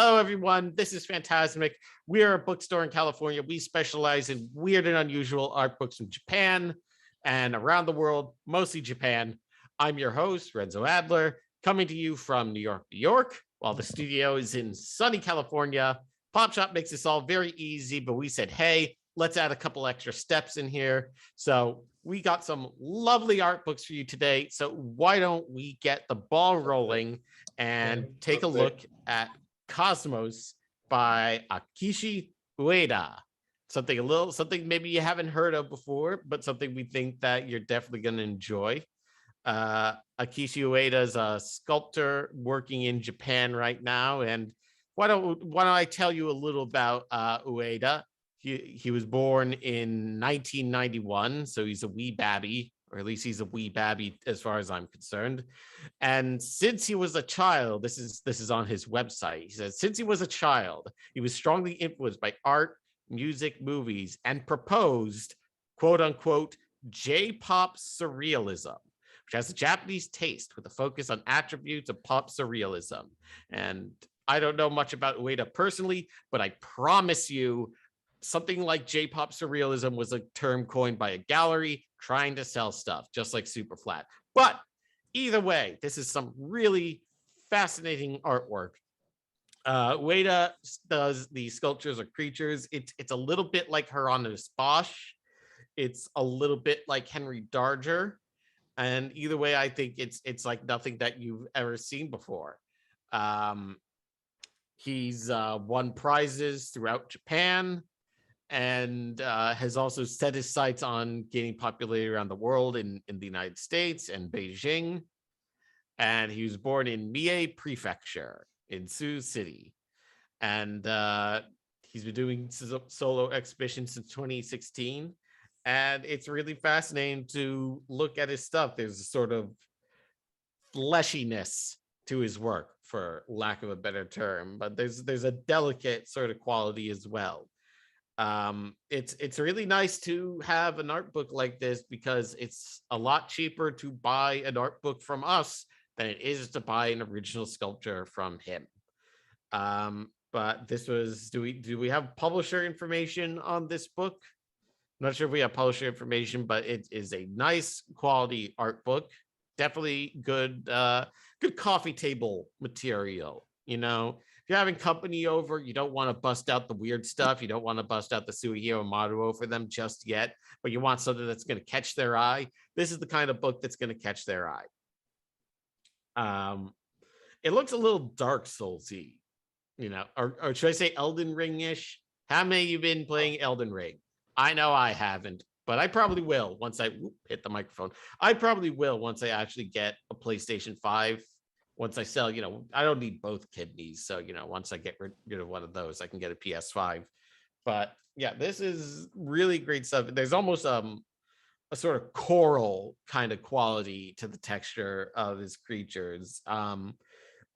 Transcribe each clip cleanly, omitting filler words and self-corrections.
Hello, everyone. This is Phantasmic. We are a bookstore in California. We specialize in weird and unusual art books from Japan and around the world, mostly Japan. I'm your host, Renzo Adler, coming to you from New York, New York, while the studio is in sunny California. Pop Shop makes this all very easy, but we said, hey, let's add a couple extra steps in here. So we got some lovely art books for you today. So why don't we get the ball rolling and take a look at Cosmos by Akishi Ueda. Something maybe you haven't heard of before, but something we think that you're definitely going to enjoy. Akishi Ueda is a sculptor working in Japan right now, and why don't I tell you a little about Ueda? He was born in 1991, so he's a wee babby, or at least he's a wee babby as far as I'm concerned. And since he was a child, this is on his website. He says, since he was a child, he was strongly influenced by art, music, movies, and proposed, quote unquote, J-pop surrealism, which has a Japanese taste with a focus on attributes of pop surrealism. And I don't know much about Ueda personally, but I promise you, something like J-pop surrealism was a term coined by a gallery trying to sell stuff, just like Superflat. But either way, this is some really fascinating artwork. Ueda does the sculptures of creatures. It's a little bit like Hieronymus Bosch. It's a little bit like Henry Darger. And either way, I think it's like nothing that you've ever seen before. He's won prizes throughout Japan, and has also set his sights on gaining popularity around the world in the United States and Beijing. And he was born in Mie Prefecture in Sioux City. And he's been doing solo exhibitions since 2016. And it's really fascinating to look at his stuff. There's a sort of fleshiness to his work, for lack of a better term, but there's a delicate sort of quality as well. It's really nice to have an art book like this because it's a lot cheaper to buy an art book from us than it is to buy an original sculpture from him. But this was, do we have publisher information on this book? I'm not sure if we have publisher information, but it is a nice quality art book. Definitely good coffee table material, you know. If you're having company over, you don't want to bust out the weird stuff. You don't want to bust out the Suihiro Maruo for them just yet, but you want something that's going to catch their eye. This is the kind of book that's going to catch their eye. It looks a little Dark Souls-y, you know, or should I say Elden Ring-ish? How many of you been playing Elden Ring? I know I haven't, but I probably will once I hit the microphone. I probably will once I actually get a PlayStation 5. Once I sell, you know, I don't need both kidneys. So, you know, once I get rid of one of those, I can get a PS5. But yeah, this is really great stuff. There's almost a sort of choral kind of quality to the texture of his creatures.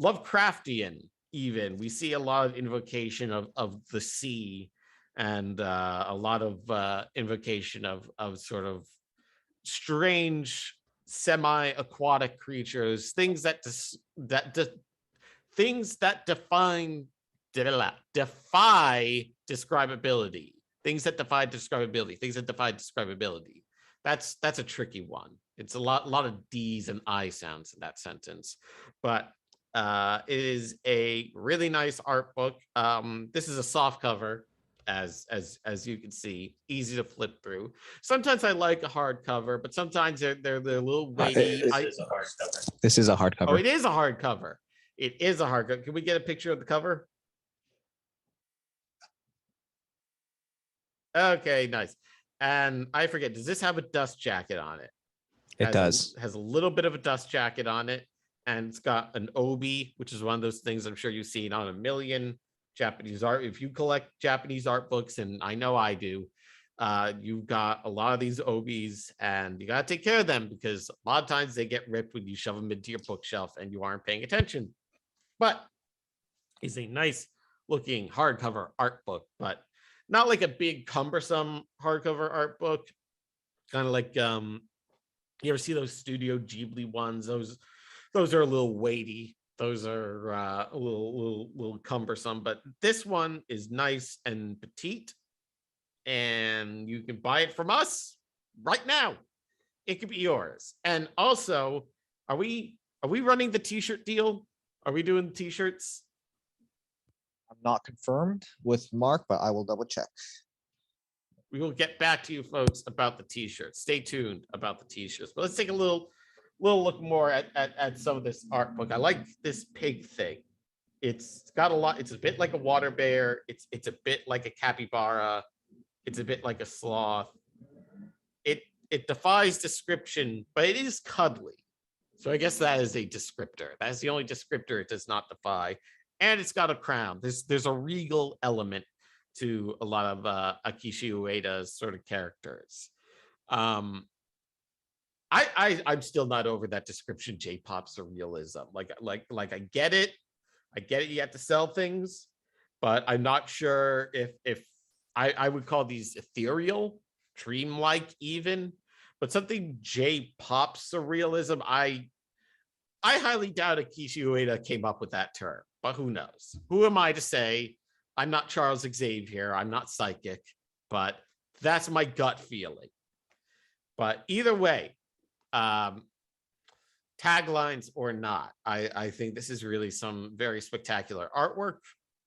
Lovecraftian, even. We see a lot of invocation of the sea, and a lot of invocation of sort of strange semi-aquatic creatures, things that defy describability, things that defy describability. That's a tricky one. It's a lot of D's and I sounds in that sentence, but it is a really nice art book. This is a soft cover, as you can see, easy to flip through. Sometimes I like a hardcover, but sometimes they're a little weighty. This is a hardcover. Oh, it is a hardcover. It is a hardcover. Can we get a picture of the cover? Okay, nice. And I forget, does this have a dust jacket on it? It does. Has a little bit of a dust jacket on it, and it's got an obi, which is one of those things I'm sure you've seen on a million Japanese art. If you collect Japanese art books, and I know I do, you've got a lot of these obis, and you got to take care of them because a lot of times they get ripped when you shove them into your bookshelf and you aren't paying attention. But it's a nice looking hardcover art book, but not like a big cumbersome hardcover art book. Kind of like you ever see those Studio Ghibli ones? Those are a little weighty. Those are a little cumbersome, but this one is nice and petite, and you can buy it from us right now. It could be yours. And also, are we running the t-shirt deal? Are we doing the t-shirts? I'm not confirmed with Mark, but I will double check. We will get back to you folks about the t-shirts. Stay tuned about the t-shirts. But let's take a little look more at some of this art book. I like this pig thing. It's got a lot. It's a bit like a water bear. It's a bit like a capybara. It's a bit like a sloth. It defies description, but it is cuddly. So I guess that is a descriptor. That is the only descriptor it does not defy. And it's got a crown. There's a regal element to a lot of Akishi Ueda's sort of characters. I'm still not over that description J-pop surrealism. Like I get it. I get it. You have to sell things, but I'm not sure if I would call these ethereal, dreamlike even, but something J-pop surrealism. I highly doubt Akishi Ueda came up with that term, but who knows? Who am I to say? I'm not Charles Xavier. I'm not psychic, but that's my gut feeling. But either way, taglines or not, I think this is really some very spectacular artwork.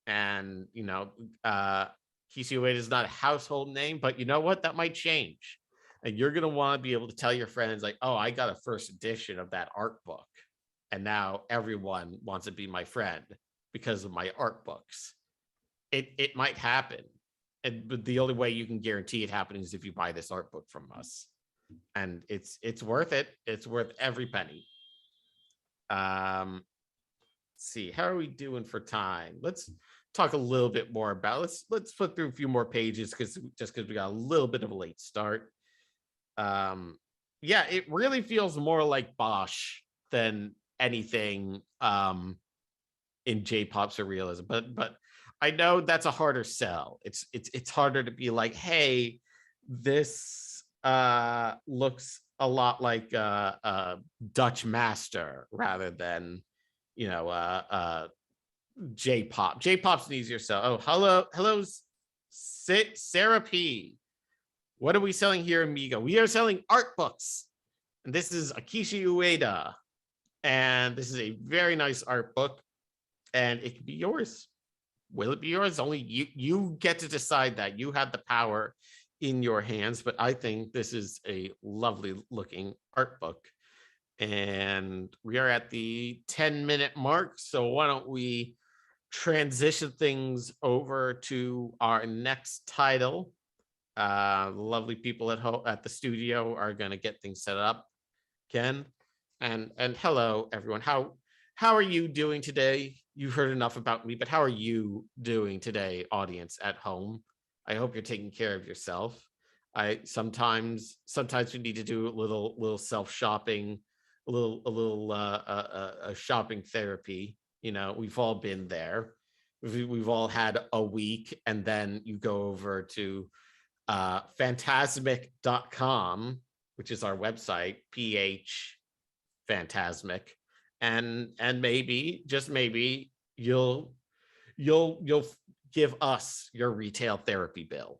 And, Akishi Ueda is not a household name, but you know what? That might change. And you're going to want to be able to tell your friends like, oh, I got a first edition of that art book. And now everyone wants to be my friend because of my art books. It might happen. But the only way you can guarantee it happening is if you buy this art book from us. And it's worth it. It's worth every penny. Let's see, how are we doing for time? Let's talk a little bit more about. Let's flip through a few more pages because we got a little bit of a late start. Yeah, it really feels more like Bosch than anything in J-pop surrealism, but I know that's a harder sell. It's harder to be like, hey, this looks a lot like Dutch Master rather than J-pop. J-pop's an easier sell. Oh, hello, Sarah P. What are we selling here, amigo? We are selling art books, and this is Akishi Ueda, and this is a very nice art book, and it can be yours. Will it be yours? Only you get to decide that. You have the power in your hands, but I think this is a lovely looking art book. And we are at the 10-minute mark, so why don't we transition things over to our next title. The lovely people at the studio are going to get things set up. Ken, and hello everyone. How are you doing today? You've heard enough about me, but how are you doing today, audience at home? I hope you're taking care of yourself. Sometimes we need to do a little self shopping, a little shopping therapy. We've all been there. We've all had a week, and then you go over to Phantasmic.com, which is our website, PH Phantasmic, and maybe, just maybe, you'll give us your retail therapy bill,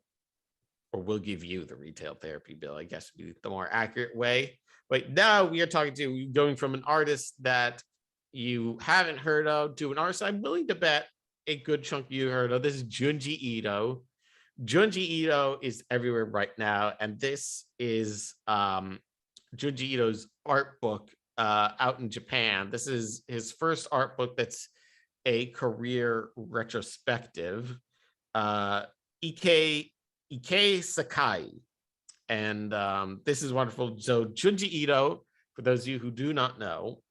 or we'll give you the retail therapy bill, I guess would be the more accurate way. But now we are going from an artist that you haven't heard of to an artist I'm willing to bet a good chunk you heard of. This is Junji Ito. Junji Ito is everywhere right now, and this is Junji Ito's art book out in Japan. This is his first art book that's a career retrospective. Ike Sakai, and this is wonderful. So Junji Ito, for those of you who do not know,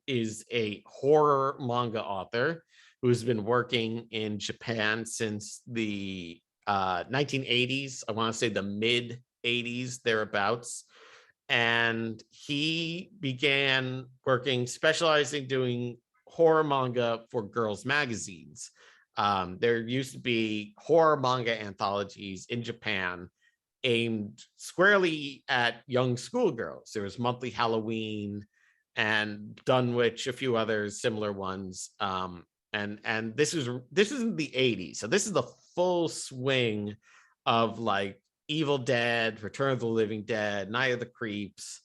is a horror manga author who's been working in Japan since the 1980s. I want to say the mid 80s, thereabouts. And he began working, specializing doing horror manga for girls' magazines. There used to be horror manga anthologies in Japan aimed squarely at young schoolgirls. There was Monthly Halloween, and Dunwich, a few other similar ones. And this is in the 80s, so this is the full swing of like Evil Dead, Return of the Living Dead, Night of the Creeps,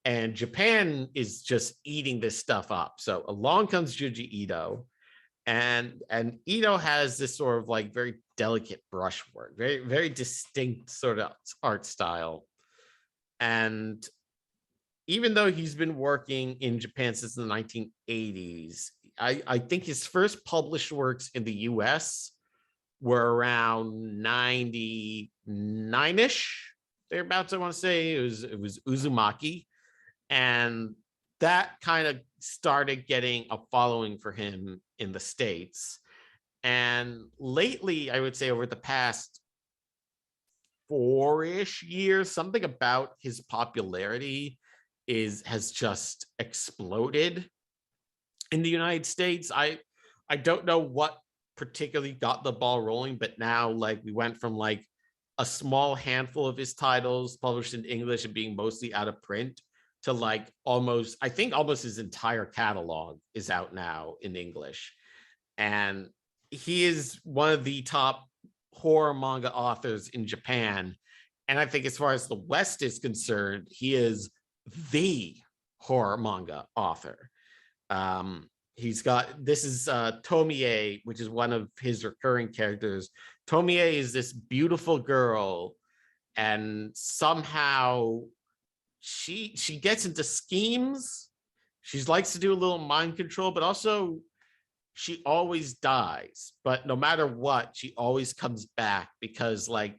and Japan is just eating this stuff up. So along comes Junji Ito, and Ito has this sort of like very delicate brushwork, very distinct sort of art style. And even though he's been working in Japan since the 1980s, I think his first published works in the US were around 99-ish, thereabouts, I want to say. It was Uzumaki. And that kind of started getting a following for him in the States. And lately, I would say over the past 4-ish years, something about his popularity has just exploded in the United States. I don't know what particularly got the ball rolling, but now like we went from like a small handful of his titles published in English and being mostly out of print to like almost, I think almost his entire catalog is out now in English. And he is one of the top horror manga authors in Japan. And I think as far as the West is concerned, he is the horror manga author. He's got, this is Tomie, which is one of his recurring characters. Tomie is this beautiful girl, and somehow she gets into schemes. She likes to do a little mind control, but also she always dies. But no matter what, she always comes back because like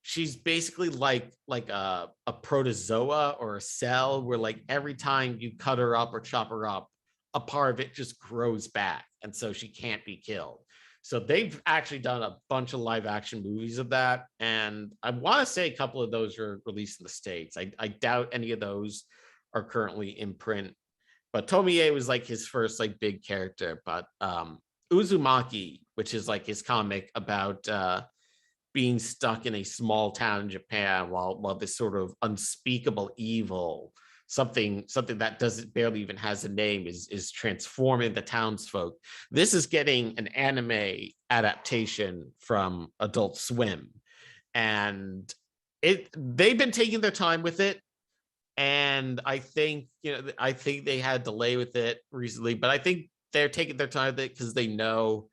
she's basically like a protozoa or a cell where like every time you cut her up or chop her up, a part of it just grows back, and so she can't be killed. So they've actually done a bunch of live action movies of that, and I want to say a couple of those are released in the States. I doubt any of those are currently in print, but Tomie was like his first like big character. But Uzumaki, which is like his comic about being stuck in a small town in Japan while this sort of unspeakable evil, something that doesn't barely even has a name, is transforming the townsfolk. This is getting an anime adaptation from Adult Swim, and they've been taking their time with it. And I think they had delay with it recently, but I think they're taking their time with it because they know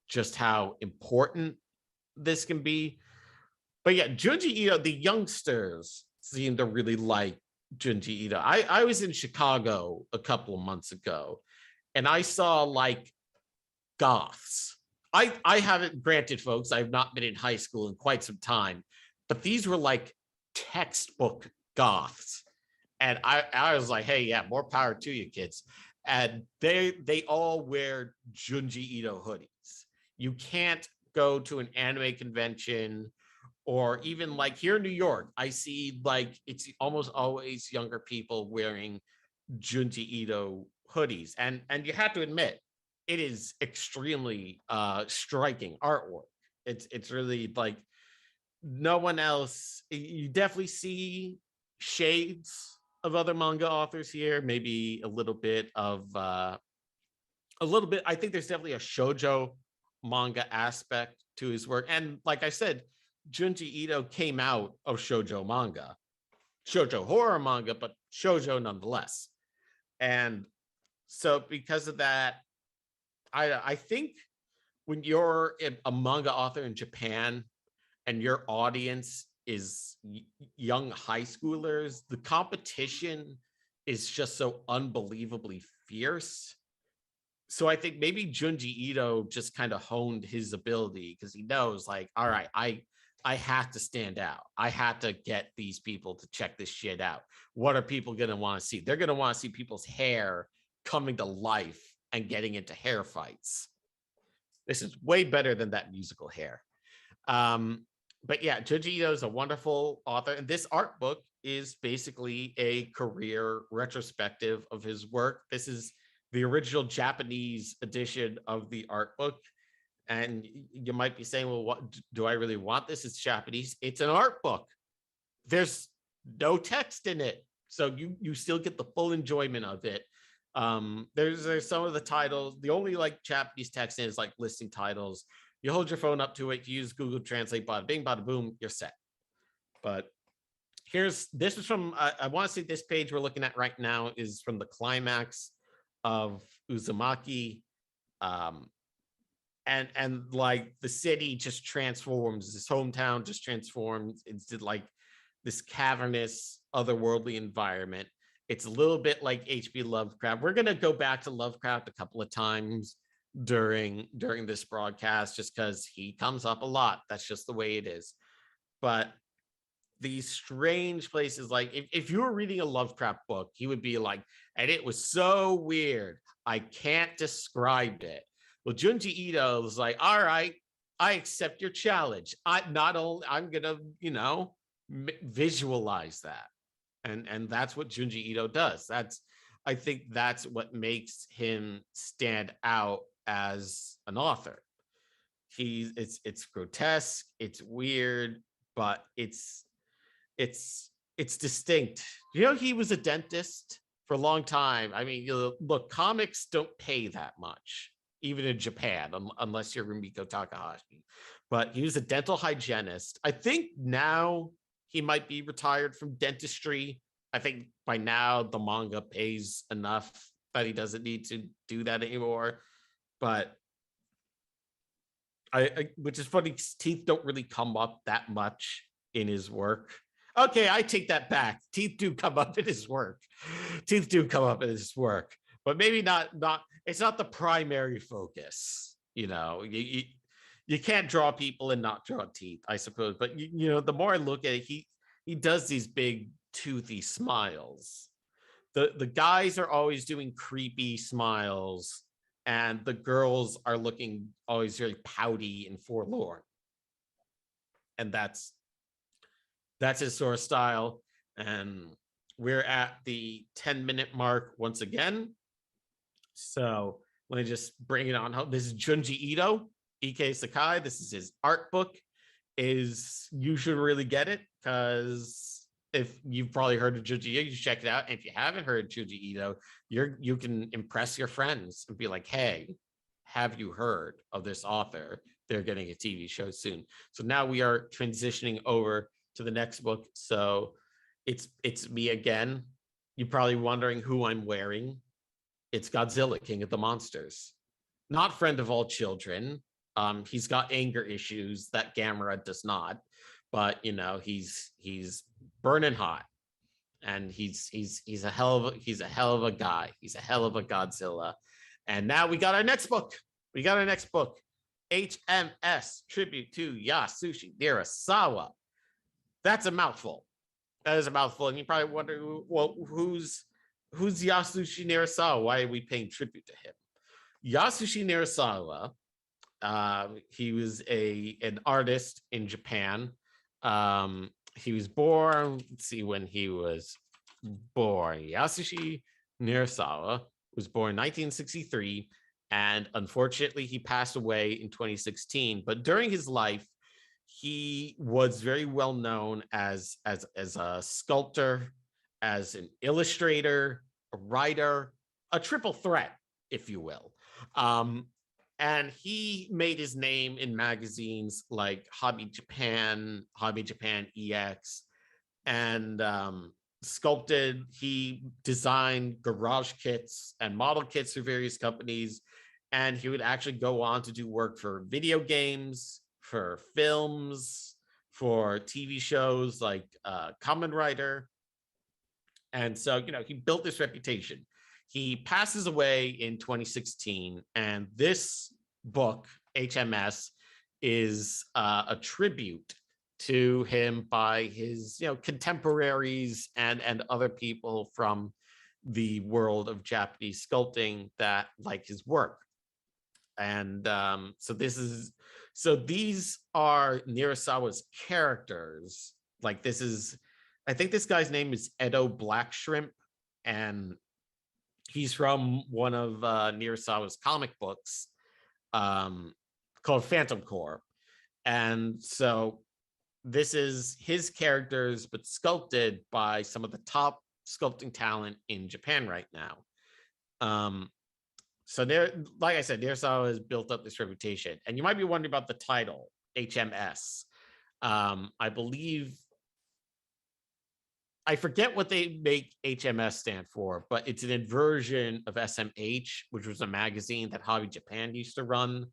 just how important this can be. But yeah, Junji Ito, the youngsters seem to really like Junji Ito. I was in Chicago a couple of months ago, and I saw like goths. I haven't, granted, folks, I've not been in high school in quite some time, but these were like textbook goths. And I was like, hey, yeah, more power to you, kids. And they all wear Junji Ito hoodies. You can't go to an anime convention, or even like here in New York, I see like it's almost always younger people wearing Junji Ito hoodies. And you have to admit, it is extremely striking artwork. It's really like no one else. You definitely see shades of other manga authors here, maybe a little bit. I think there's definitely a shoujo manga aspect to his work. And like I said, Junji Ito came out of shoujo horror manga, but shoujo nonetheless. And so because of that, I think when you're a manga author in Japan and your audience is young high schoolers, the competition is just so unbelievably fierce. So I think maybe Junji Ito just kind of honed his ability because he knows, like, all right, I have to stand out. I have to get these people to check this shit out. What are people going to want to see? They're going to want to see people's hair coming to life and getting into hair fights. This is way better than that musical hair. But yeah, Junji Ito is a wonderful author. And this art book is basically a career retrospective of his work. This is the original Japanese edition of the art book. And you might be saying, well, what do I really want this? It's Japanese. It's an art book. There's no text in it. So you still get the full enjoyment of it. There's some of the titles. The only like Japanese text is like listing titles. You hold your phone up to it, you use Google Translate, bada bing, bada boom, you're set. But this is from I want to say this page we're looking at right now is from the climax of Uzumaki. And like the city just transforms, this hometown just transforms into like this cavernous otherworldly environment. It's a little bit like H.P. Lovecraft. We're going to go back to Lovecraft a couple of times during this broadcast just because he comes up a lot. That's just the way it is. But these strange places, like if you were reading a Lovecraft book, he would be like, and it was so weird, I can't describe it. Well, Junji Ito was like, all right, I accept your challenge. I'm gonna, visualize that. And that's what Junji Ito does. I think that's what makes him stand out as an author. It's grotesque, it's weird, but it's distinct. He was a dentist for a long time. I mean, look, comics don't pay that much, even in Japan, unless you're Rumiko Takahashi. But he was a dental hygienist. I think now he might be retired from dentistry. I think by now the manga pays enough that he doesn't need to do that anymore. But which is funny, teeth don't really come up that much in his work. Okay, I take that back. Teeth do come up in his work. But maybe not. It's not the primary focus. You can't draw people and not draw teeth, I suppose. But the more I look at it, he does these big toothy smiles. The guys are always doing creepy smiles, and the girls are looking always very pouty and forlorn. And that's his sort of style. And we're at the 10-minute mark once again. So let me just bring it on home. This is Junji Ito, Ike Sakai. This is his art book. You should really get it, because if you've probably heard of Junji Ito, you should check it out. And if you haven't heard of Junji Ito, you can impress your friends and be like, hey, have you heard of this author? They're getting a TV show soon. So now we are transitioning over to the next book. So it's me again. You're probably wondering who I'm wearing. It's Godzilla, King of the Monsters. Not friend of all children. He's got anger issues that Gamera does not, but he's burning hot, and he's a hell of a guy. He's a hell of a Godzilla. And now we got our next book. HMS, tribute to Yasushi Nirasawa. That's a mouthful. That is a mouthful. And you probably wonder, well, who's Yasushi Nirasawa? Why are we paying tribute to him? Yasushi Nirasawa, he was an artist in Japan. He was born, let's see when he was born. Yasushi Nirasawa was born in 1963, and unfortunately he passed away in 2016. But during his life, he was very well known as a sculptor, as an illustrator, a writer, a triple threat, if you will. And he made his name in magazines like Hobby Japan EX, and he designed garage kits and model kits for various companies. And he would actually go on to do work for video games, for films, for TV shows like Kamen Rider. And so, he built this reputation. He passes away in 2016, and this book, HMS, is a tribute to him by his contemporaries and other people from the world of Japanese sculpting that like his work. And so these are Nirasawa's characters. Like I think this guy's name is Edo Black Shrimp, and he's from one of Nirasawa's comic books called Phantom Core. And so this is his characters, but sculpted by some of the top sculpting talent in Japan right now. So there, like I said, Nirasawa has built up this reputation, and you might be wondering about the title HMS. I believe, I forget what they make HMS stand for, but it's an inversion of SMH, which was a magazine that Hobby Japan used to run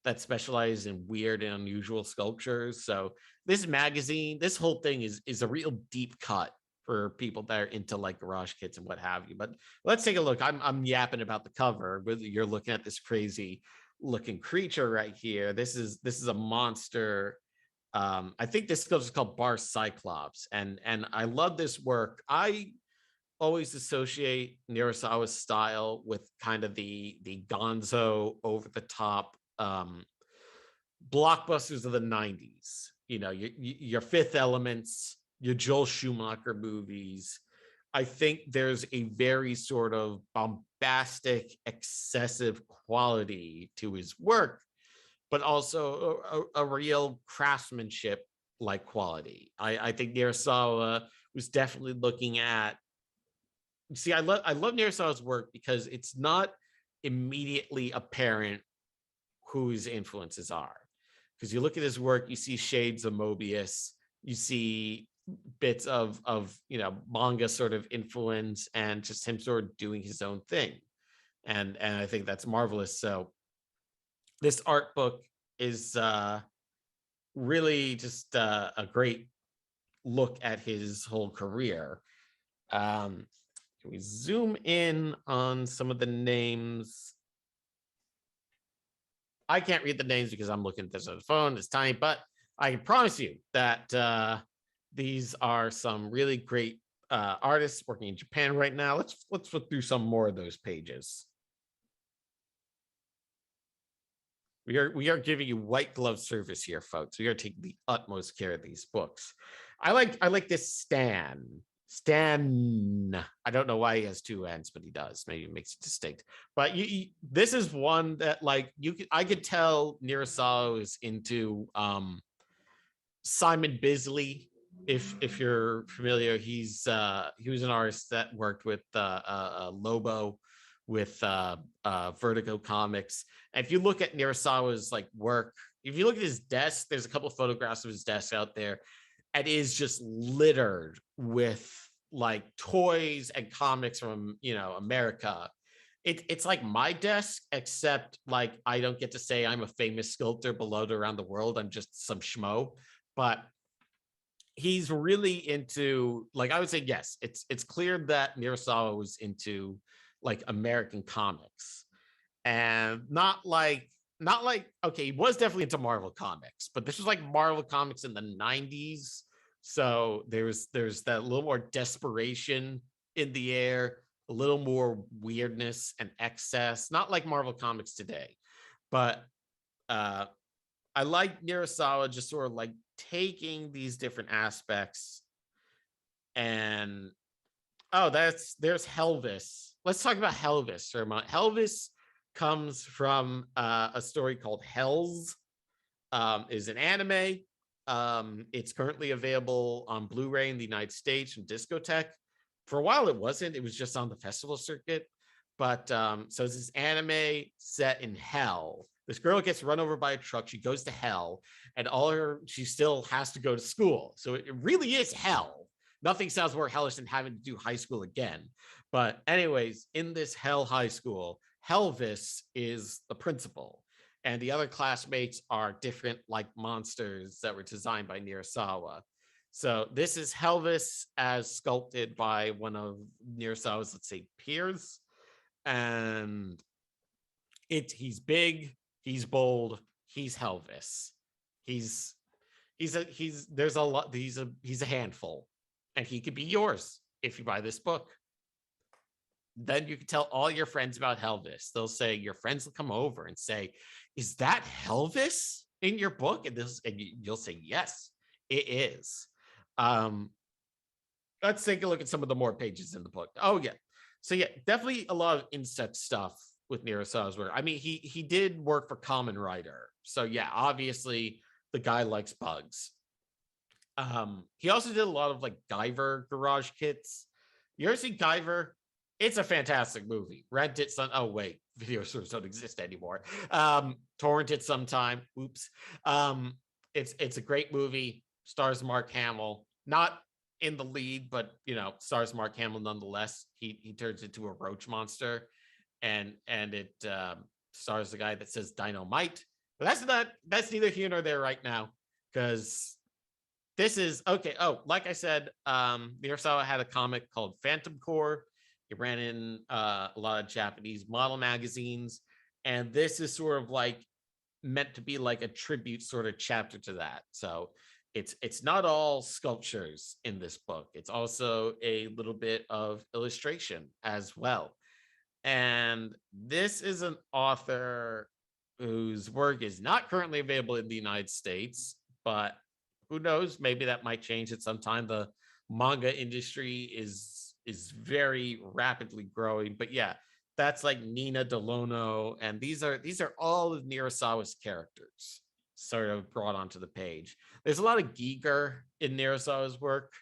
that specialized in weird and unusual sculptures. So this magazine, this whole thing is a real deep cut for people that are into like garage kits and what have you. But let's take a look. I'm yapping about the cover, but you're looking at this crazy looking creature right here. This is a monster. I think this sculpture is called Bar Cyclops, and I love this work. I always associate Nirasawa's style with kind of the gonzo, over the top blockbusters of the 90s. You know, your Fifth Elements, your Joel Schumacher movies. I think there's a very sort of bombastic, excessive quality to his work, but also a real craftsmanship like quality. I think Nirasawa was definitely looking at. See, I love Nirasawa's work because it's not immediately apparent who his influences are. Because you look at his work, you see shades of Mobius, you see bits of manga sort of influence, and just him sort of doing his own thing. And I think that's marvelous. So this art book is really just a great look at his whole career. Can we zoom in on some of the names? I can't read the names because I'm looking at this on the phone. It's tiny, but I can promise you that these are some really great artists working in Japan right now. Let's flip through some more of those pages. We are giving you white glove service here, folks. We are taking the utmost care of these books. I like this Stan. I don't know why he has two N's, but he does. Maybe it makes it distinct. But this is one that like I could tell Nirasawa is into Simon Bisley. If you're familiar, he was an artist that worked with Lobo, with Vertigo Comics. And if you look at Nirasawa's like work, if you look at his desk, there's a couple of photographs of his desk out there. It is just littered with like toys and comics from America. It's like my desk, except like I don't get to say I'm a famous sculptor beloved around the world. I'm just some schmo. But he's really into, like, I would say yes, it's clear that Nirasawa was into like American comics, and not like okay, he was definitely into Marvel comics, but this was like Marvel comics in the 90s. So there's that little more desperation in the air, a little more weirdness and excess, not like Marvel comics today. But I like Nirasawa just sort of like taking these different aspects and there's Helvis. Let's talk about Helvis for a moment. Helvis comes from a story called Hells. Is an anime. It's currently available on Blu-ray in the United States from Discotek. For a while, it wasn't. It was just on the festival circuit. But so it's this anime set in hell. This girl gets run over by a truck. She goes to hell, and she still has to go to school. So it really is hell. Nothing sounds more hellish than having to do high school again. But anyways, in this hell high school, Helvis is the principal, and the other classmates are different like monsters that were designed by Nirasawa. So this is Helvis as sculpted by one of Nirasawa's, let's say, peers. And he's big, he's bold, he's Helvis. He's a handful, and he could be yours if you buy this book. Then you can tell all your friends about Helvis. They'll say, your friends will come over and say, is that Helvis in your book? And you'll say, yes, it is. Let's take a look at some of the more pages in the book. Oh yeah. So yeah, definitely a lot of insect stuff with Nirasawa's work. I mean, he did work for Kamen Rider. So yeah, obviously the guy likes bugs. He also did a lot of like Guyver garage kits. You ever see Guyver? It's a fantastic movie. Rent it some. Oh wait, video stores don't exist anymore. Torrent it sometime. Oops. It's a great movie. Stars Mark Hamill. Not in the lead, but stars Mark Hamill nonetheless. He turns into a roach monster, and it stars the guy that says dynamite. But that's neither here nor there right now, because this is okay. Oh, like I said, Miyazawa had a comic called Phantom Core. It ran in a lot of Japanese model magazines, and this is sort of like meant to be like a tribute sort of chapter to that. So it's not all sculptures in this book. It's also a little bit of illustration as well. And this is an author whose work is not currently available in the United States, but who knows? Maybe that might change at some time. The manga industry is very rapidly growing. But yeah, that's like Nina Delono, and these are all of Nirasawa's characters sort of brought onto the page. There's a lot of Giger in Nirasawa's work.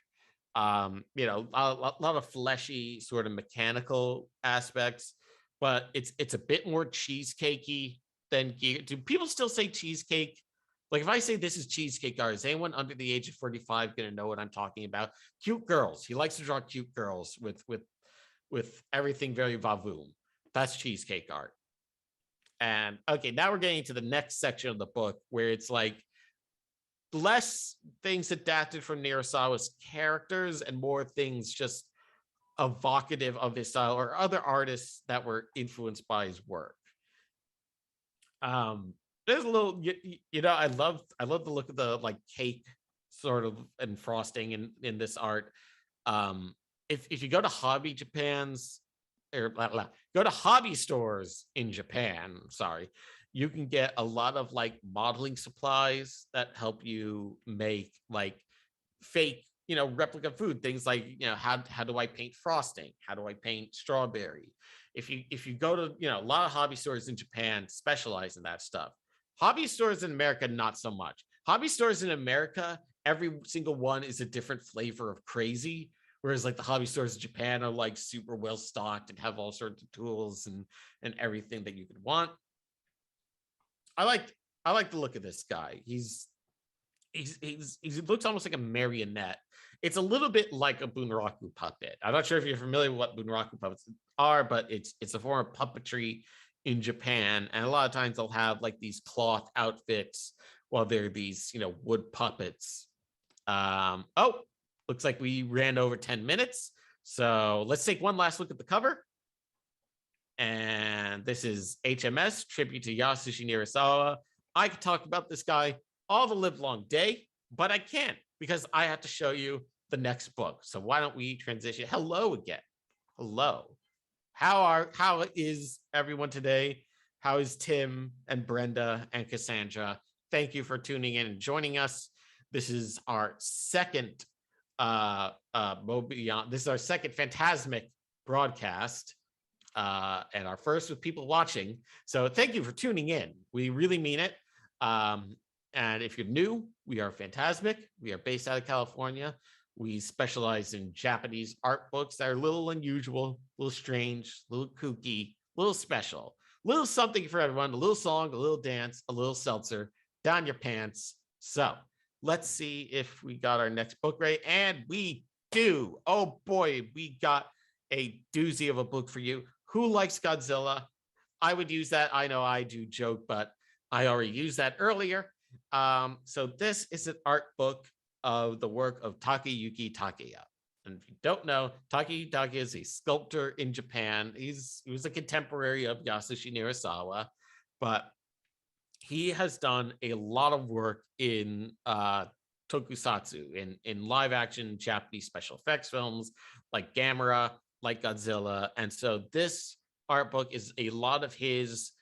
A lot of fleshy sort of mechanical aspects, but it's a bit more cheesecakey than Giger. Do people still say cheesecake? Like if I say this is cheesecake art, is anyone under the age of 45 going to know what I'm talking about? Cute girls. He likes to draw cute girls with everything very vavoom. That's cheesecake art. And okay, now we're getting to the next section of the book where it's like less things adapted from Nirasawa's characters and more things just evocative of his style or other artists that were influenced by his work. There's a little, I love the look of the like cake sort of and frosting in this art. If you go to hobby stores in Japan, sorry, you can get a lot of like modeling supplies that help you make like fake, replica food. Things like, how do I paint frosting? How do I paint strawberry? If you go to, a lot of hobby stores in Japan specialize in that stuff. Hobby stores in America, not so much. Hobby stores in America, every single one is a different flavor of crazy. Whereas like the hobby stores in Japan are like super well stocked and have all sorts of tools and everything that you could want. I like the look of this guy. He looks almost like a marionette. It's a little bit like a bunraku puppet. I'm not sure if you're familiar with what bunraku puppets are, but it's a form of puppetry in Japan, and a lot of times they'll have like these cloth outfits while they're these wood puppets. Looks like we ran over 10 minutes, so let's take one last look at the cover. And this is HMS, tribute to Yasushi Nirasawa. I could talk about this guy all the live long day, but I can't because I have to show you the next book. So why don't we transition? Hello again. Hello. How is everyone today? How is Tim and Brenda and Cassandra? Thank you for tuning in and joining us. This is our second this is our second Phantasmic broadcast. And our first with people watching. So thank you for tuning in. We really mean it. And if you're new, we are Phantasmic. We are based out of California. We specialize in Japanese art books that are a little unusual, a little strange, a little kooky, a little special, a little something for everyone, a little song, a little dance, a little seltzer, down your pants. So let's see if we got our next book right. And we do. Oh boy, we got a doozy of a book for you. Who likes Godzilla? I would use that. I know I do joke, but I already used that earlier. So this is an art book of the work of Takayuki Takeya. And if you don't know, Takayuki Takeya is a sculptor in Japan. He was a contemporary of Yasushi Nirasawa, but he has done a lot of work in tokusatsu, in live action Japanese special effects films like Gamera, like Godzilla. And so this art book is a lot of his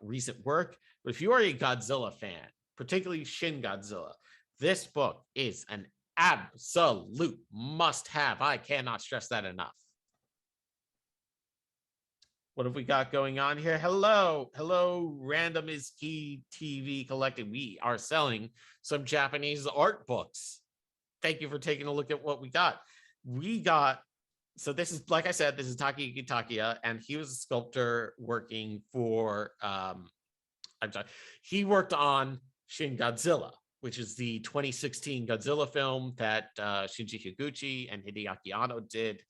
recent work. But if you are a Godzilla fan, particularly Shin Godzilla, this book is an absolute must-have. I cannot stress that enough. What have we got going on here? Hello, Random is Key TV Collective. We are selling some Japanese art books. Thank you for taking a look at what we got. We got So this is, like I said, this is Takayuki Takiya, and he was a sculptor working for I'm sorry, he worked on Shin Godzilla, which is the 2016 Godzilla film that Shinji Higuchi and Hideaki Anno did.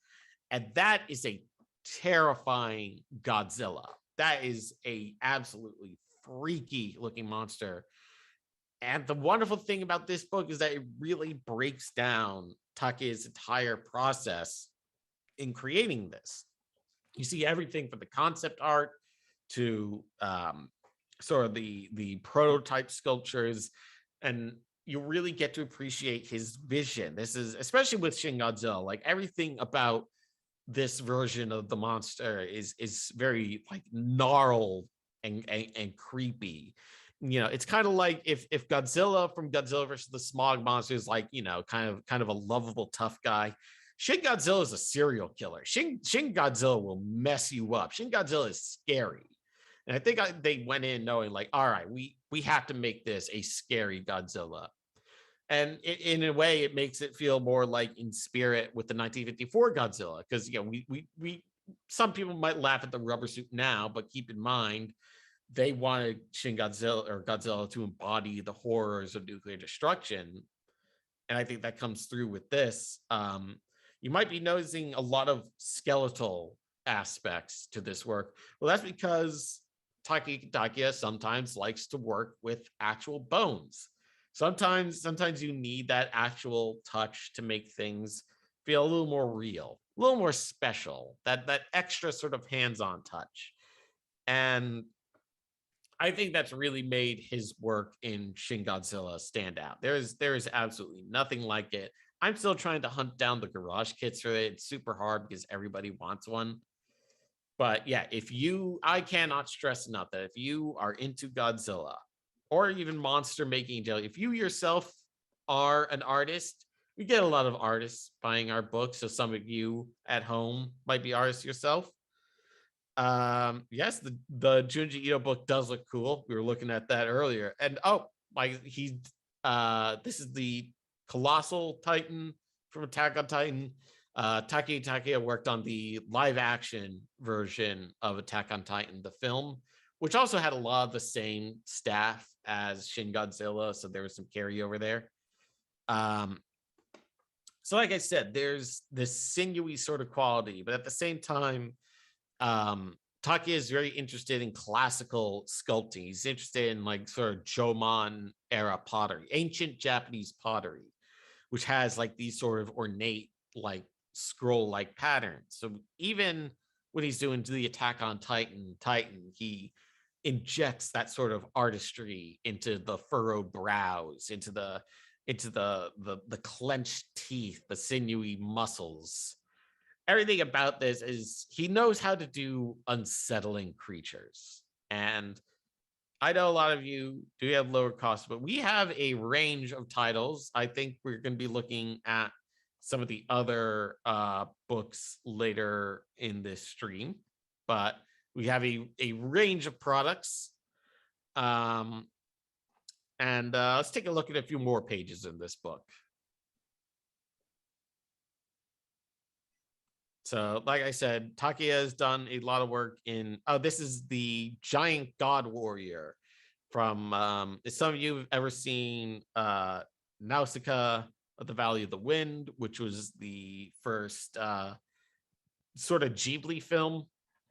And that is a terrifying Godzilla. That is a absolutely freaky looking monster. And the wonderful thing about this book is that it really breaks down Take's entire process in creating this. You see everything from the concept art to sort of the prototype sculptures, and you really get to appreciate his vision. This is especially with Shin Godzilla, like everything about this version of the monster is very like gnarled and creepy. You know, it's kind of like if Godzilla from Godzilla versus the Smog Monster is like, you know, kind of a lovable tough guy. Shin Godzilla is a serial killer. Shin Godzilla will mess you up. Shin Godzilla is scary. And I think they went in knowing like, all right, we have to make this a scary Godzilla. And in a way, it makes it feel more like in spirit with the 1954 Godzilla, because you know we some people might laugh at the rubber suit now, but keep in mind they wanted Shin Godzilla or Godzilla to embody the horrors of nuclear destruction, and I think that comes through with this. You might be noticing a lot of skeletal aspects to this work. Well, that's because Takayuki Takiya sometimes likes to work with actual bones. Sometimes you need that actual touch to make things feel a little more real, a little more special, that extra sort of hands-on touch. And I think that's really made his work in Shin Godzilla stand out. There is absolutely nothing like it. I'm still trying to hunt down the garage kits for it. It's super hard because everybody wants one. But yeah, I cannot stress enough that if you are into Godzilla or even monster making jelly, if you yourself are an artist, we get a lot of artists buying our books. So some of you at home might be artists yourself. Yes, the Junji Ito book does look cool. We were looking at that earlier. And this is the Colossal Titan from Attack on Titan. Taki Takiya worked on the live action version of Attack on Titan, the film, which also had a lot of the same staff as Shin Godzilla, so there was some carryover there. So like I said, there's this sinewy sort of quality, but at the same time, Takiya is very interested in classical sculpting. He's interested in like sort of Jomon era pottery, ancient Japanese pottery, which has like these sort of ornate like scroll-like patterns. So even when he's doing the Attack on Titan, he injects that sort of artistry into the furrowed brows, into the clenched teeth, the sinewy muscles. Everything about this is he knows how to do unsettling creatures. And I know a lot of you do have lower costs, but we have a range of titles. I think we're going to be looking at some of the other books later in this stream, but we have a range of products. And let's take a look at a few more pages in this book. So, like I said, Takiya has done a lot of work in. Oh, this is the giant god warrior from. If some of you have ever seen Nausicaa of the Valley of the Wind, which was the first sort of Ghibli film,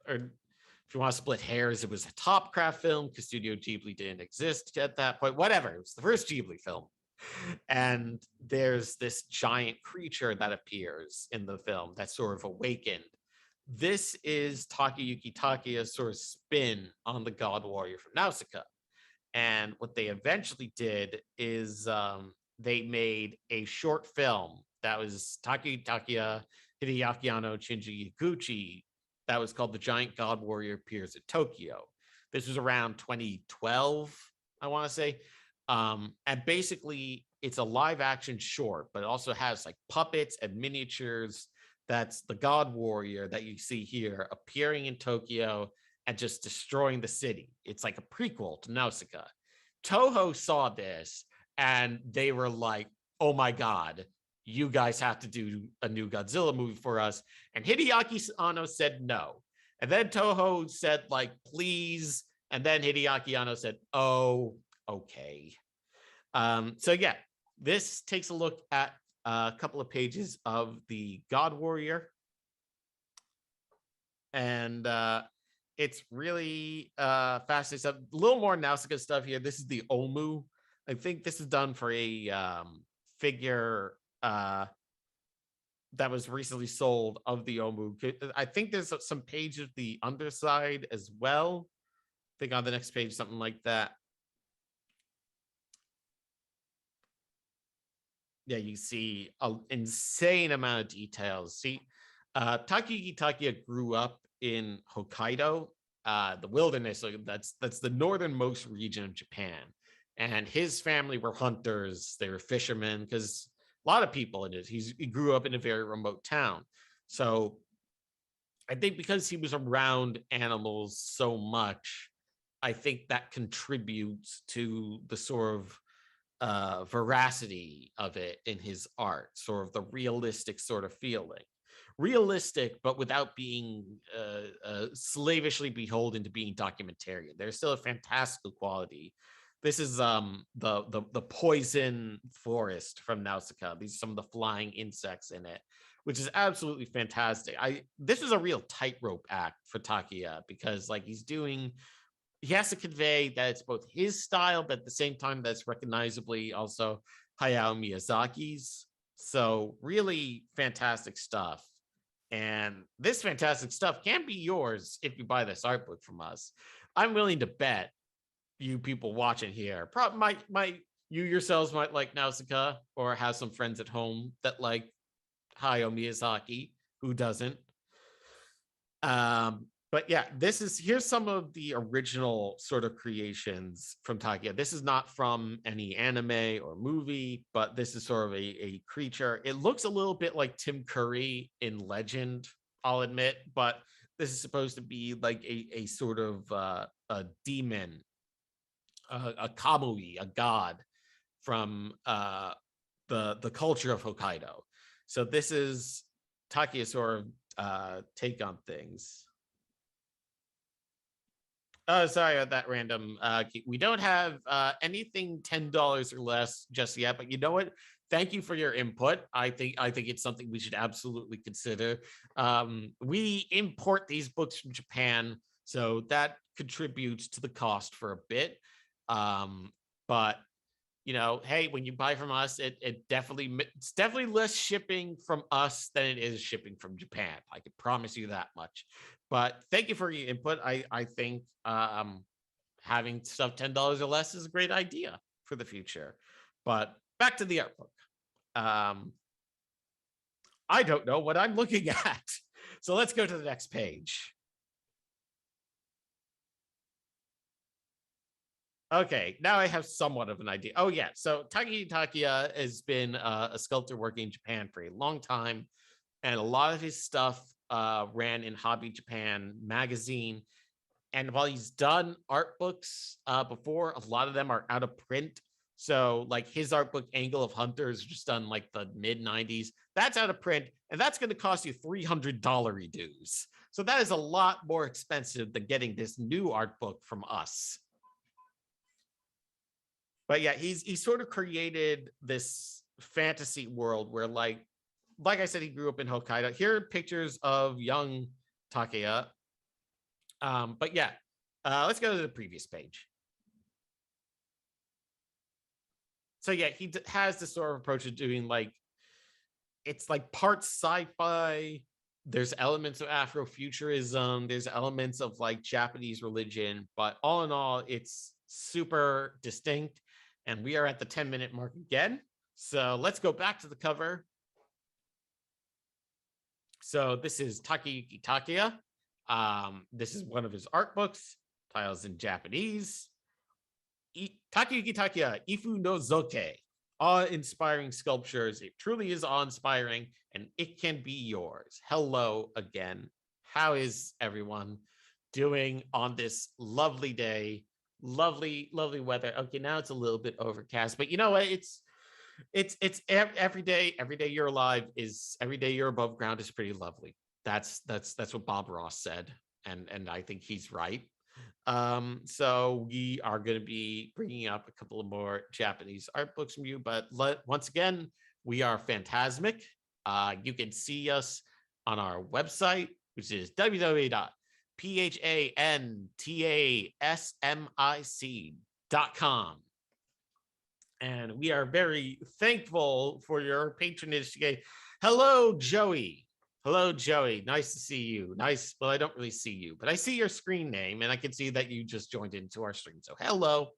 or if you want to split hairs, it was a Topcraft film because Studio Ghibli didn't exist at that point. Whatever, it was the first Ghibli film. And there's this giant creature that appears in the film that's sort of awakened. This is Takayuki Takiya's sort of spin on the God Warrior from Nausicaa. And what they eventually did is they made a short film that was Takayuki Takiya, Hideaki Anno, Shinji Higuchi, that was called The Giant God Warrior Appears at Tokyo. This was around 2012, I want to say. And basically it's a live action short, but it also has like puppets and miniatures. That's the God Warrior that you see here appearing in Tokyo and just destroying the city. It's like a prequel to Nausicaa. Toho saw this and they were like, oh my God, you guys have to do a new Godzilla movie for us. And Hideaki Anno said no. And then Toho said, like, please. And then Hideaki Anno said, oh, okay. So yeah, this takes a look at a couple of pages of the God Warrior. And it's really fascinating stuff. A little more Nausicaa stuff here. This is the Omu. I think this is done for a figure that was recently sold of the Omu. I think there's some page of the underside as well. I think on the next page, something like that. Yeah, you see an insane amount of details. See, Takayuki Takiya grew up in Hokkaido, the wilderness. So that's the northernmost region of Japan. And his family were hunters. They were fishermen, because a lot of people in it. He grew up in a very remote town. So I think because he was around animals so much, I think that contributes to the sort of veracity of it in his art, sort of the realistic sort of feeling. Realistic, but without being slavishly beholden to being documentarian. There's still a fantastical quality. This is the poison forest from Nausicaa. These are some of the flying insects in it, which is absolutely fantastic. This is a real tightrope act for Takiya, because like he has to convey that it's both his style, but at the same time that's recognizably also Hayao Miyazaki's. So really fantastic stuff. And this fantastic stuff can be yours if you buy this art book from us. I'm willing to bet you people watching here probably you yourselves might like Nausicaa, or have some friends at home that like Hayao Miyazaki. Who doesn't? But yeah, here's some of the original sort of creations from Takiya. This is not from any anime or movie, but this is sort of a creature. It looks a little bit like Tim Curry in Legend, I'll admit, but this is supposed to be like a sort of a demon, a kamui, a god from the culture of Hokkaido. So this is Takiya's sort of take on things. Oh, sorry about that random. We don't have anything $10 or less just yet, but you know what? Thank you for your input. I think it's something we should absolutely consider. We import these books from Japan, so that contributes to the cost for a bit. But you know, hey, when you buy from us, it's definitely less shipping from us than it is shipping from Japan. I can promise you that much. But thank you for your input. I think having stuff $10 or less is a great idea for the future. But back to the art book. I don't know what I'm looking at. So let's go to the next page. Okay, now I have somewhat of an idea. Oh yeah, so Takayuki Takiya has been a sculptor working in Japan for a long time, and a lot of his stuff ran in Hobby Japan magazine. And while he's done art books before, a lot of them are out of print. So like his art book Angle of Hunters, just done like the mid 90s, that's out of print, and that's going to cost you $300 dues. So that is a lot more expensive than getting this new art book from us. But yeah, he's sort of created this fantasy world where like I said, he grew up in Hokkaido. Here are pictures of young Takiya. But yeah, let's go to the previous page. So yeah, he has this sort of approach of doing like, it's like parts sci-fi. There's elements of Afrofuturism. There's elements of like Japanese religion, but all in all, it's super distinct. And we are at the 10-minute mark again. So let's go back to the cover. So this is Takayuki Takiya. This is one of his art books. Titles in Japanese. Takayuki Takiya, Ifu no Zoke. Awe-inspiring sculptures. It truly is awe-inspiring, and it can be yours. Hello again. How is everyone doing on this lovely day? Lovely weather. Okay, now it's a little bit overcast, but you know what? every day you're alive is every day you're above ground is pretty lovely. That's what Bob Ross said, and I think he's right. So we are going to be bringing up a couple of more Japanese art books from you, but once again, we are Phantasmic. You can see us on our website, which is www.phantasmic.com. And we are very thankful for your patronage today. Hello, Joey. Hello, Joey. Nice to see you. Nice. Well, I don't really see you, but I see your screen name and I can see that you just joined into our stream. So hello.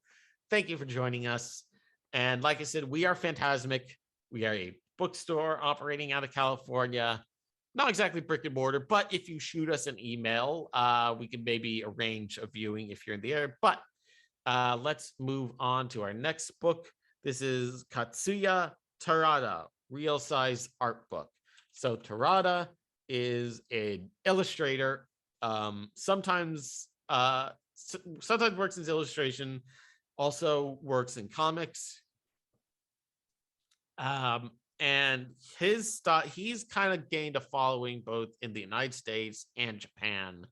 Thank you for joining us. And like I said, we are Phantasmic. We are a bookstore operating out of California. Not exactly brick and mortar, but if you shoot us an email, we can maybe arrange a viewing if you're in the area. But let's move on to our next book. This is Katsuya Tarada, Real Size Art Book. So Tarada is an illustrator. Sometimes works in illustration, also works in comics. And his style, he's kind of gained a following both in the United States and Japan.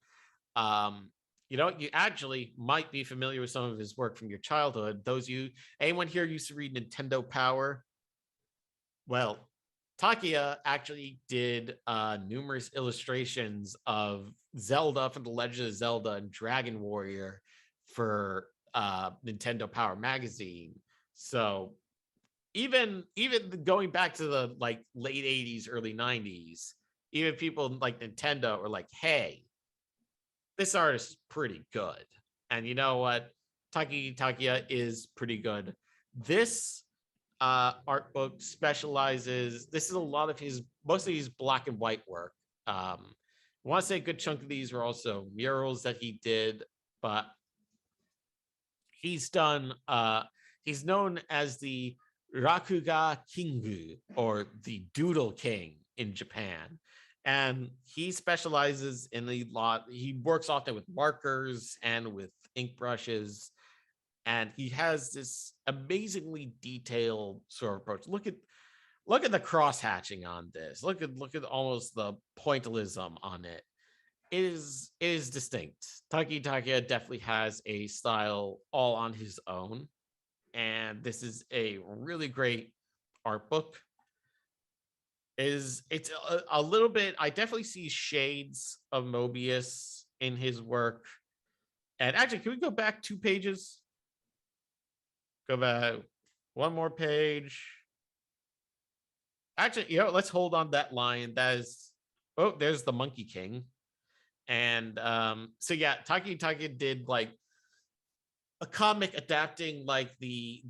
You actually might be familiar with some of his work from your childhood. Anyone here used to read Nintendo Power? Well, Takia actually did numerous illustrations of Zelda from The Legend of Zelda and Dragon Warrior for Nintendo Power magazine. So even going back to the late 80s, early 90s, even people like Nintendo were like, hey, this artist is pretty good. And you know what? Takia is pretty good. This art book specializes, this is a lot of mostly his black and white work. I want to say a good chunk of these were also murals that he did, but he's done, he's known as the Rakuga Kingu, or the Doodle King in Japan. And he specializes in he works often with markers and with ink brushes. And he has this amazingly detailed sort of approach. Look at the cross hatching on this. Look at almost the pointillism on it. It is distinct. Takia definitely has a style all on his own. And this is a really great art book. It's a little bit, I definitely see shades of Mobius in his work. And actually, can we go back 2 pages? Go back 1 more page. Actually, let's hold on that line. There's the Monkey King. And so yeah, Takia did like a comic adapting like the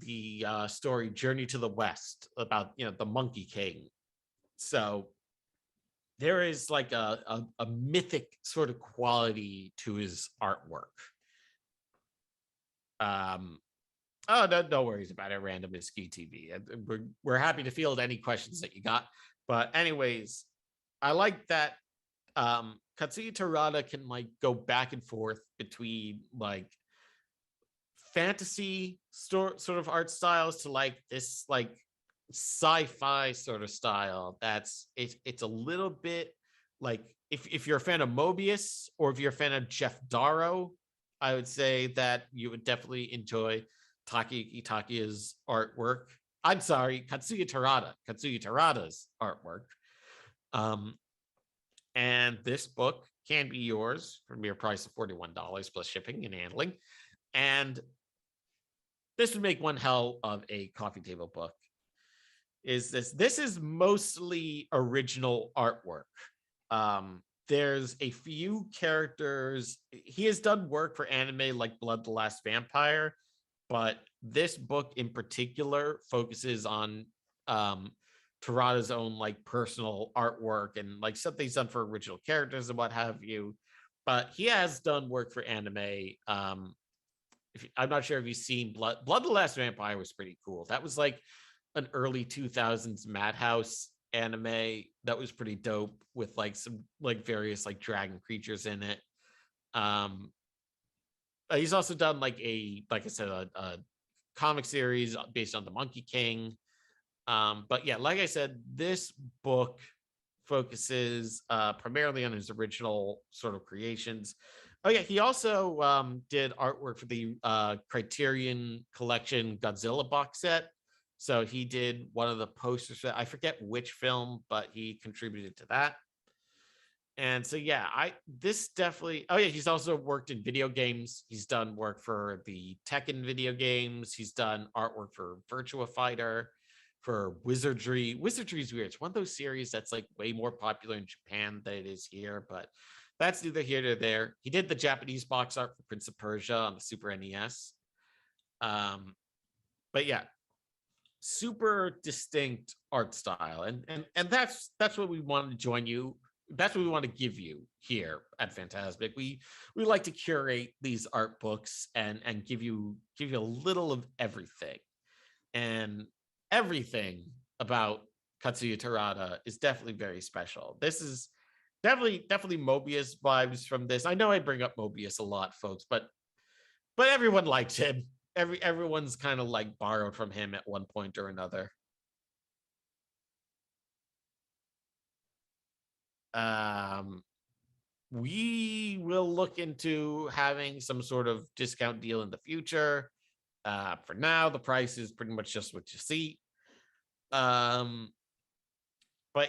story Journey to the West about the Monkey King. So there is like a mythic sort of quality to his artwork. No worries about it, Random is Ski TV. We're happy to field any questions that you got. But anyways, I like that Katsuya Tarada can like go back and forth between like fantasy sort of art styles to like this like sci-fi sort of style. It's a little bit like if you're a fan of Mobius or if you're a fan of Jeff Darrow, I would say that you would definitely enjoy Takia's artwork. I'm sorry, Katsuya Tarada's artwork. And this book can be yours for a mere price of $41 plus shipping and handling. And this would make one hell of a coffee table book. This is mostly original artwork. There's a few characters. He has done work for anime like Blood the Last Vampire, but this book in particular focuses on Tarada's own like personal artwork and like something he's done for original characters and what have you. But he has done work for anime. I'm not sure if you've seen Blood the Last Vampire was pretty cool. That was like an early 2000s Madhouse anime that was pretty dope with like some like various like dragon creatures in it. He's also done like I said, a comic series based on the Monkey King. But yeah, like I said, this book focuses primarily on his original sort of creations. Oh yeah, he also did artwork for the Criterion Collection Godzilla box set. So he did one of the posters. I forget which film, but he contributed to that. And so yeah, this definitely. Oh yeah, he's also worked in video games. He's done work for the Tekken video games. He's done artwork for Virtua Fighter, for Wizardry. Wizardry is weird. It's one of those series that's like way more popular in Japan than it is here, but that's neither here nor there. He did the Japanese box art for Prince of Persia on the Super NES. But yeah, super distinct art style, and that's what we want to join you. That's what we want to give you here at Phantasmic. We like to curate these art books and give you a little of everything, and everything about Katsuya Terada is definitely very special. This is definitely Mobius vibes from this. I know I bring up Mobius a lot, folks, but everyone likes him. Everyone's kind of like borrowed from him at one point or another. We will look into having some sort of discount deal in the future. For now, the price is pretty much just what you see. But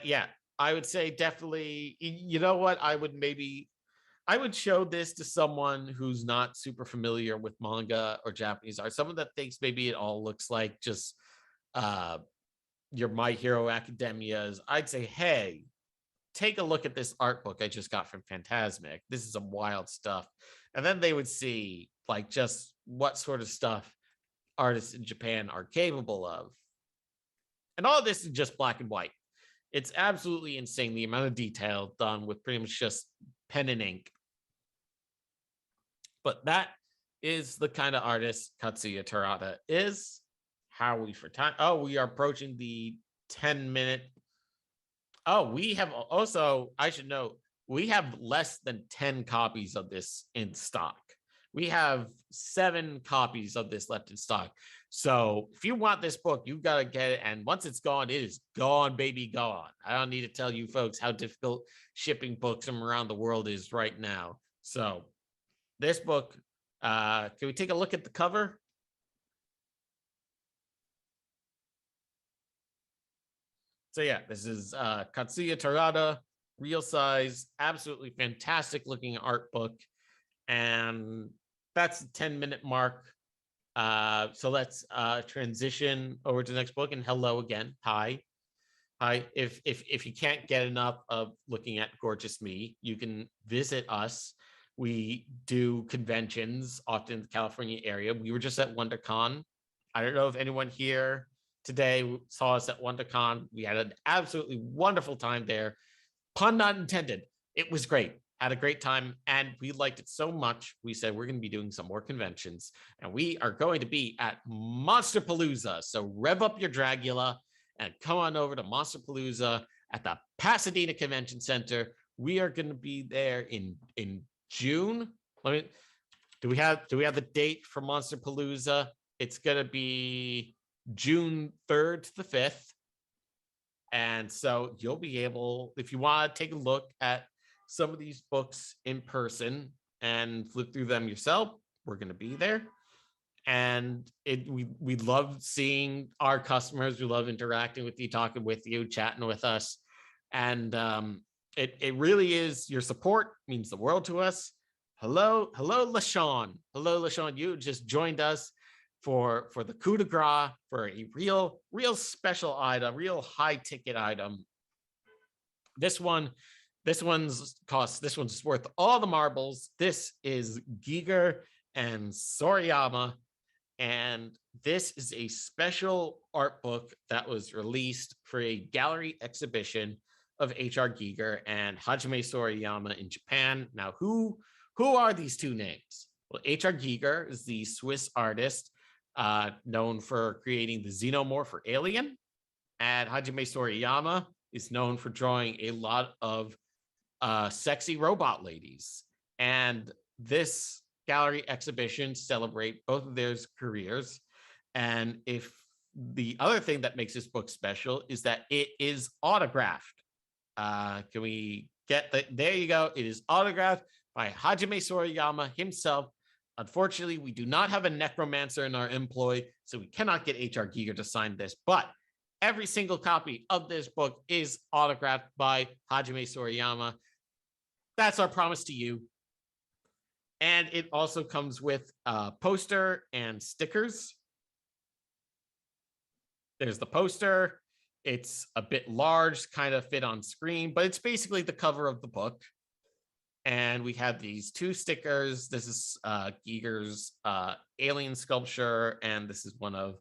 yeah, I would say definitely, you know what? I would show this to someone who's not super familiar with manga or Japanese art, someone that thinks maybe it all looks like just your My Hero Academias. I'd say, hey, take a look at this art book I just got from Phantasmic. This is some wild stuff. And then they would see like just what sort of stuff artists in Japan are capable of. And all of this is just black and white. It's absolutely insane the amount of detail done with pretty much just pen and ink. But that is the kind of artist Katsuya Terada is. How are we for time? Oh, we are approaching the 10-minute. Oh, we have also, I should note, we have less than 10 copies of this in stock. We have 7 copies of this left in stock. So if you want this book, you've got to get it. And once it's gone, it is gone, baby, gone. I don't need to tell you folks how difficult shipping books from around the world is right now. So this book, can we take a look at the cover? So yeah, this is Katsuya Terada, real size, absolutely fantastic looking art book. And that's the 10-minute mark. So let's transition over to the next book. And hello again. Hi. If you can't get enough of looking at gorgeous me, you can visit us. We do conventions often in the California area. We were just at WonderCon. I don't know if anyone here today saw us at WonderCon. We had an absolutely wonderful time there. Pun not intended. It was great. Had a great time, and we liked it so much. We said we're going to be doing some more conventions, and we are going to be at Monsterpalooza. So rev up your Dragula and come on over to Monsterpalooza at the Pasadena Convention Center. We are going to be there in June. Do we have the date for Monsterpalooza? It's going to be June 3rd to the 5th. And so you'll be able, if you want to take a look at some of these books in person and flip through them yourself, we're going to be there. And we love seeing our customers. We love interacting with you, talking with you, chatting with us. And it really is, your support means the world to us. Hello, LaShawn. Hello, LaShawn. You just joined us for the coup de grace, for a real special item, real high ticket item. This one's worth all the marbles. This is Giger and Soriyama, and this is a special art book that was released for a gallery exhibition of H.R. Giger and Hajime Soriyama in Japan. Now, who are these two names? Well, H.R. Giger is the Swiss artist known for creating the xenomorph for Alien, and Hajime Soriyama is known for drawing a lot of sexy robot ladies. And this gallery exhibition celebrate both of their careers. And if the other thing that makes this book special is that it is autographed. Can we get that? There you go. It is autographed by Hajime Sorayama himself. Unfortunately, we do not have a necromancer in our employ, so we cannot get H.R. Giger to sign this. But every single copy of this book is autographed by Hajime Sorayama. That's our promise to you. And it also comes with a poster and stickers. There's the poster. It's a bit large, kind of fit on screen, but it's basically the cover of the book. And we have these two stickers. This is Giger's alien sculpture, and this is one of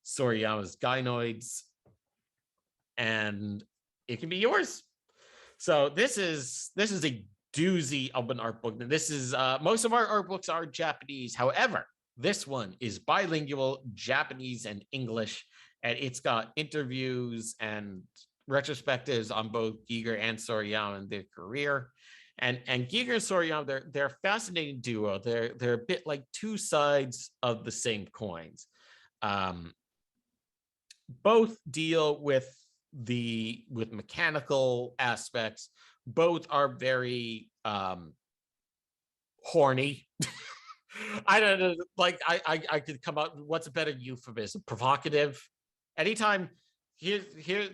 Sorayama's gynoids. And it can be yours. So this is a doozy of an art book. And this is most of our art books are Japanese. However, this one is bilingual, Japanese and English, and it's got interviews and retrospectives on both Giger and Sorayama and their career. And Giger and Sorayama, they're a fascinating duo. They're a bit like two sides of the same coins. Both deal with mechanical aspects. Both are very horny. I don't know, like I could come up. What's a better euphemism? Provocative. Anytime you hear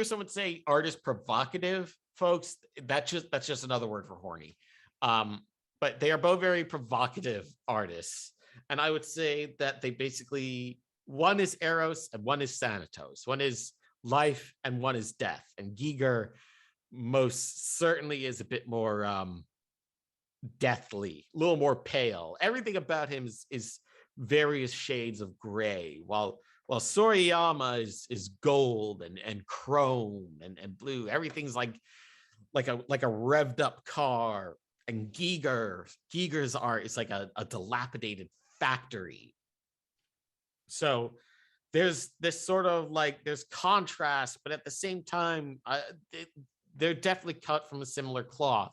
someone say art is provocative, folks, that's just another word for horny. But they are both very provocative artists, and I would say that they basically, one is Eros and one is Thanatos. One is life and one is death. And Giger most certainly is a bit more deathly, a little more pale. Everything about him is various shades of gray, while Sorayama is gold and chrome and blue. Everything's like a revved up car. And Giger's art is like a dilapidated factory. So there's this sort of like, there's contrast, but at the same time, they're definitely cut from a similar cloth.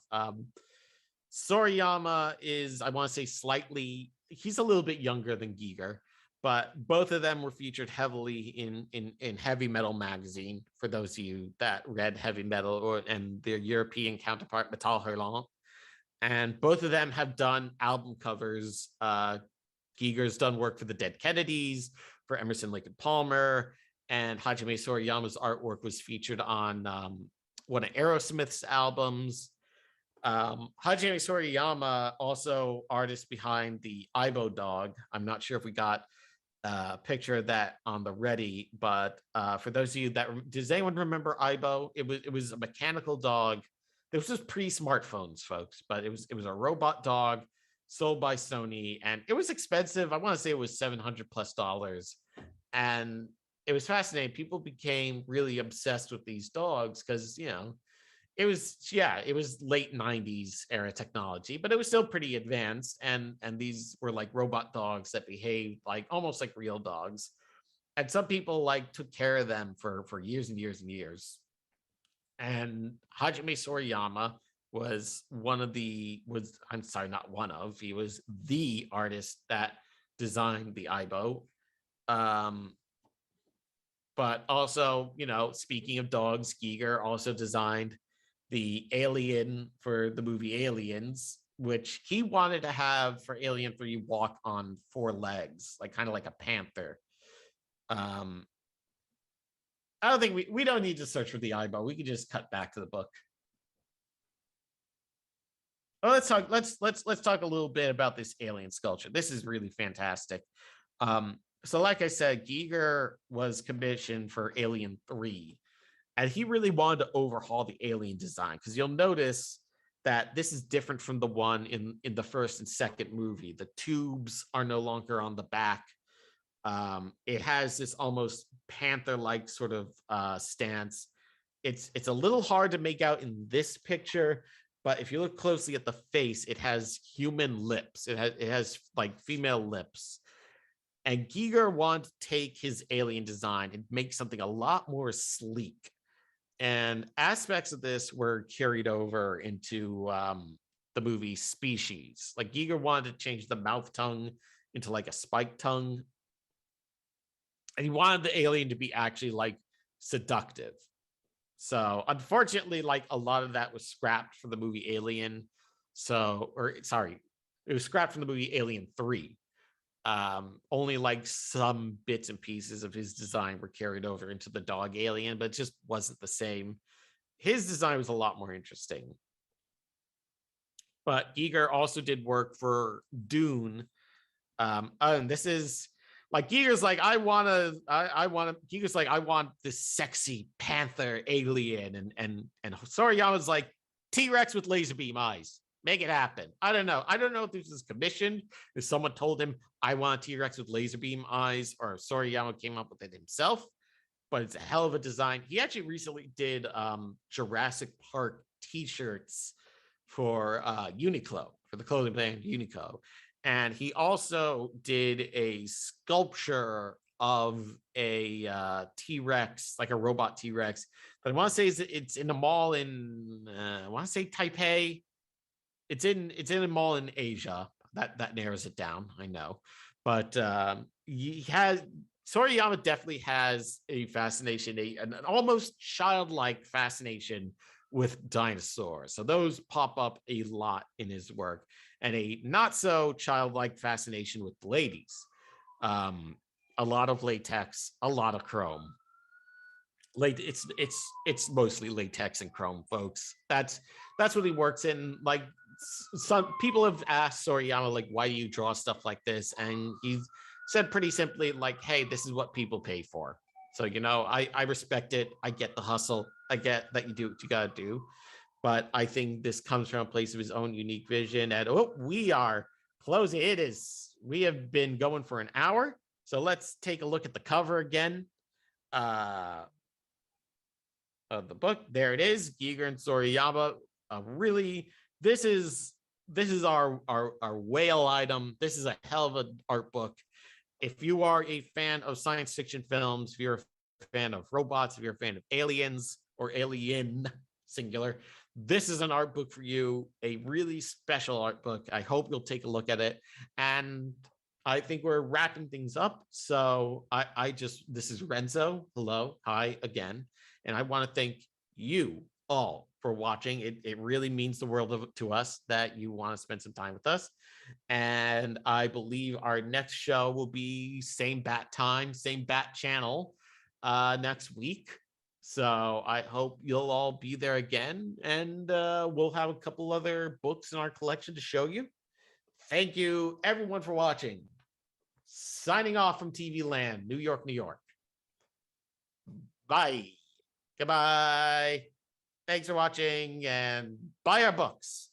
Sorayama is, I want to say, he's a little bit younger than Giger, but both of them were featured heavily in Heavy Metal magazine, for those of you that read Heavy Metal, and their European counterpart Metal Hurlant. And both of them have done album covers. Giger's done work for the Dead Kennedys, for Emerson, Lake and Palmer, and Hajime Sorayama's artwork was featured on one of Aerosmith's albums. Hajime Sorayama, also artist behind the Aibo dog. I'm not sure if we got a picture of that on the ready, but for those of you that, does anyone remember Aibo? It was a mechanical dog. This was pre-smartphones, folks, but it was a robot dog sold by Sony, and it was expensive. I want to say it was $700+, and it was fascinating. People became really obsessed with these dogs because, it was late 90s era technology, but it was still pretty advanced, and these were like robot dogs that behaved like almost like real dogs, and some people like took care of them for years and years and years. And Hajime Sorayama was he was the artist that designed the Aibo. But also, speaking of dogs, Giger also designed the alien for the movie Aliens, which he wanted to have for Alien 3 walk on 4 legs, kind of like a panther. I don't think we don't need to search for the Aibo. We can just cut back to the book. Oh, let's talk a little bit about this alien sculpture. This is really fantastic. So like I said, Giger was commissioned for Alien 3, and he really wanted to overhaul the alien design, because you'll notice that this is different from the one in the first and second movie. The tubes are no longer on the back. It has this almost panther-like sort of stance. It's a little hard to make out in this picture, but if you look closely at the face, it has human lips. It has like female lips. And Giger wanted to take his alien design and make something a lot more sleek. And aspects of this were carried over into the movie Species. Like, Giger wanted to change the mouth tongue into like a spike tongue. And he wanted the alien to be actually like seductive. So unfortunately, like a lot of that was scrapped for the movie Alien. So, or sorry, it was scrapped from the movie Alien 3. Only like some bits and pieces of his design were carried over into the dog alien, but it just wasn't the same. His design was a lot more interesting. But Giger also did work for Dune. And this is like Giger's like, I want this sexy panther alien, and Sorayama's like T-Rex with laser beam eyes. Make it happen. I don't know if this was commissioned, if someone told him I want a T-Rex with laser beam eyes, or Sorayama came up with it himself, but it's a hell of a design. He actually recently did Jurassic Park t-shirts for Uniqlo, for the clothing brand Uniqlo. And he also did a sculpture of a T-Rex, like a robot T-Rex, that I want to say it's in a mall in I want to say Taipei. It's in a mall in Asia. That narrows it down, I know. But he has Sorayama definitely has a fascination, an almost childlike fascination with dinosaurs. So those pop up a lot in his work, and a not so childlike fascination with ladies. A lot of latex, a lot of chrome. It's mostly latex and chrome, folks. That's what he works in. Like, some people have asked Sorayama, like, why do you draw stuff like this? And he's said pretty simply, like, hey, this is what people pay for. So, I respect it. I get the hustle. I get that you do what you gotta do. But I think this comes from a place of his own unique vision. And we are closing. We have been going for an hour. So let's take a look at the cover again. Of the book. There it is. Giger and Sorayama. Really, this is our whale item. This is a hell of an art book. If you are a fan of science fiction films, if you're a fan of robots, if you're a fan of aliens or alien singular, this is an art book for you. A really special art book. I hope you'll take a look at it. And I think we're wrapping things up. So this is Renzo. Hello. Hi again. And I want to thank you all for watching. It really means the world to us that you want to spend some time with us. And I believe our next show will be same bat time, same bat channel next week. So I hope you'll all be there again. And we'll have a couple other books in our collection to show you. Thank you, everyone, for watching. Signing off from TV Land, New York, New York. Bye. Goodbye. Thanks for watching, and buy our books.